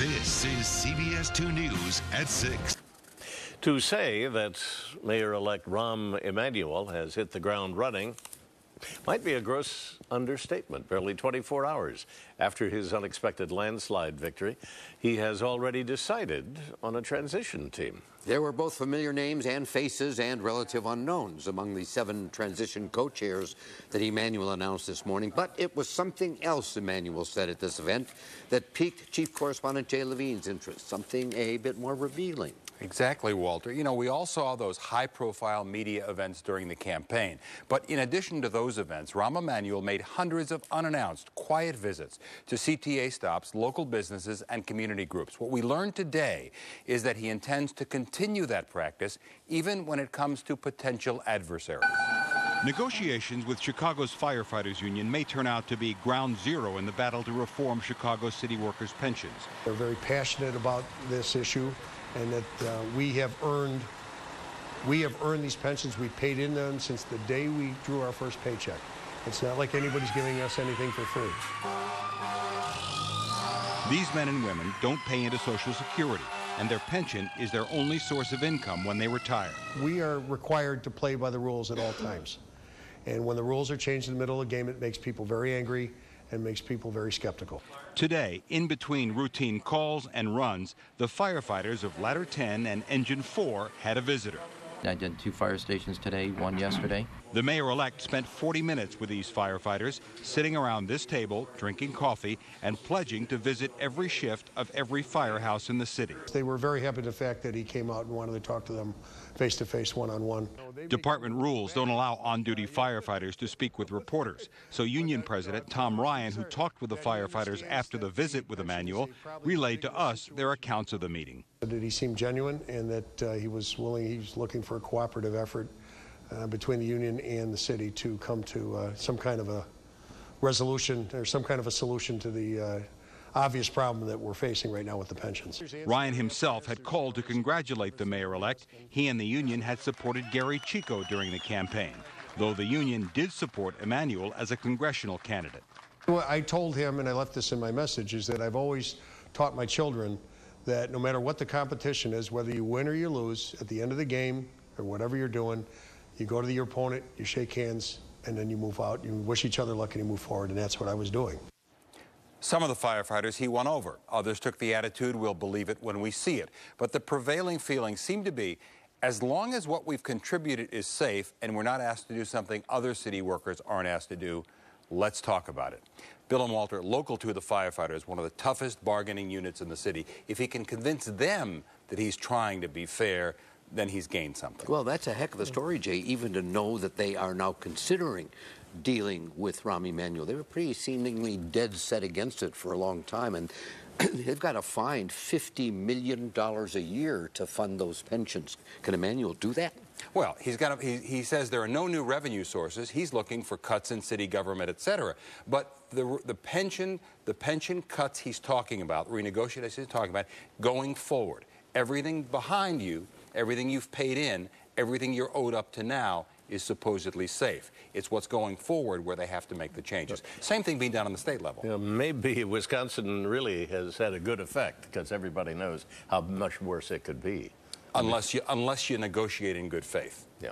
This is CBS 2 News at 6. To say that Mayor-elect Rahm Emanuel has hit the ground running might be a gross understatement. Barely 24 hours after his unexpected landslide victory, he has already decided on a transition team. There were both familiar names and faces and relative unknowns among the 7 transition co-chairs that Emanuel announced this morning. But it was something else Emanuel said at this event that piqued Chief Correspondent Jay Levine's interest, something a bit more revealing. Exactly, Walter. You know, we all saw those high-profile media events during the campaign. But in addition to those events, Rahm Emanuel made hundreds of unannounced, quiet visits to CTA stops, local businesses, and community groups. What we learned today is that he intends to continue that practice, even when it comes to potential adversaries. Negotiations with Chicago's Firefighters Union may turn out to be ground zero in the battle to reform Chicago city workers' pensions. They're very passionate about this issue, and that we have earned these pensions. We've paid in them since the day we drew our first paycheck. It's not like anybody's giving us anything for free. These men and women don't pay into Social Security, and their pension is their only source of income when they retire. We are required to play by the rules at all times. And when the rules are changed in the middle of the game, it makes people very angry and makes people very skeptical. Today, in between routine calls and runs, the firefighters of Ladder 10 and Engine 4 had a visitor. I did 2 fire stations today, 1 yesterday. The mayor-elect spent 40 minutes with these firefighters, sitting around this table, drinking coffee, and pledging to visit every shift of every firehouse in the city. They were very happy with the fact that he came out and wanted to talk to them face-to-face, one-on-one. Department rules don't allow on-duty firefighters to speak with reporters, so Union President Tom Ryan, who talked with the firefighters after the visit with Emanuel, relayed to us their accounts of the meeting. That he seemed genuine and that he was looking for a cooperative effort between the union and the city to come to some kind of a resolution or some kind of a solution to the obvious problem that we're facing right now with the pensions. Ryan himself had called to congratulate the mayor-elect. He and the union had supported Gary Chico during the campaign, though the union did support Emanuel as a congressional candidate. What I told him, and I left this in my message, is that I've always taught my children that no matter what the competition is, whether you win or you lose, at the end of the game or whatever you're doing, you go to your opponent, you shake hands, and then you move out. You wish each other luck and you move forward, and that's what I was doing. Some of the firefighters he won over. Others took the attitude, we'll believe it when we see it. But the prevailing feeling seemed to be, as long as what we've contributed is safe and we're not asked to do something other city workers aren't asked to do, let's talk about it. Bill and Walter, local to the firefighters, one of the toughest bargaining units in the city. If he can convince them that he's trying to be fair, then he's gained something. Well, that's a heck of a story, Jay, even to know that they are now considering dealing with Rahm Emanuel. They were pretty seemingly dead set against it for a long time, and they've got to find $50 million a year to fund those pensions. Can Emanuel do that? Well, he says there are no new revenue sources. He's looking for cuts in city government, et cetera. But the pension cuts he's talking about, renegotiations he's talking about, going forward, everything behind you, everything you've paid in, everything you're owed up to now is supposedly safe. It's what's going forward where they have to make the changes. Same thing being done on the state level. You know, maybe Wisconsin really has had a good effect because everybody knows how much worse it could be. Unless you negotiate in good faith. Yeah.